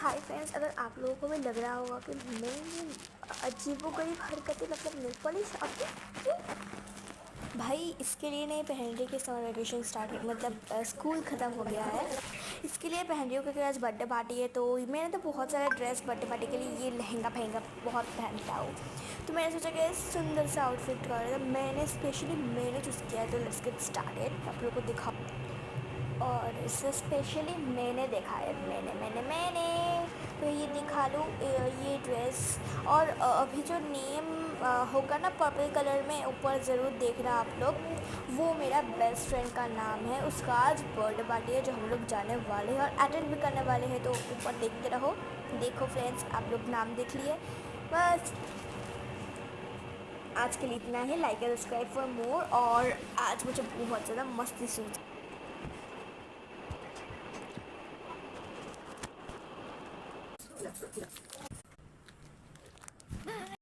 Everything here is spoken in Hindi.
हाय फ्रेंड्स, अगर आप लोगों को भी लग रहा होगा कि मैं अजीबोगरीब हरकतें मतलब नेल पॉलिश भाई इसके लिए नहीं पहन रही कि समर वेकेशन स्टार्ट है, मतलब स्कूल ख़त्म हो गया है। इसके लिए पहन रही हूँ क्योंकि आज बर्थडे पार्टी है। तो मैंने तो बहुत सारा ड्रेस बर्थडे पार्टी के लिए ये लहंगा फहंगा बहुत पहनता हूँ। तो मैंने सोचा कि सुंदर सा आउटफिट कर तो मैंने चूज़ किया। तो लेट्स गेट स्टार्टेड, आप लोगों को दिखाओ। और इसे स्पेशली मैंने देखा है, मैंने तो ये दिखा लूँ ये ड्रेस। और अभी जो नेम होगा ना पर्पल कलर में ऊपर, ज़रूर देखना आप लोग। वो मेरा बेस्ट फ्रेंड का नाम है। उसका आज बर्थडे पार्टी है जो हम लोग जाने वाले हैं और अटेंड भी करने वाले हैं। तो ऊपर देखते रहो। देखो फ्रेंड्स, आप लोग नाम देख लिए। बस आज के लिए इतना ही। Like and subscribe for more. और आज मुझे बहुत ज़्यादा मस्ती सूझ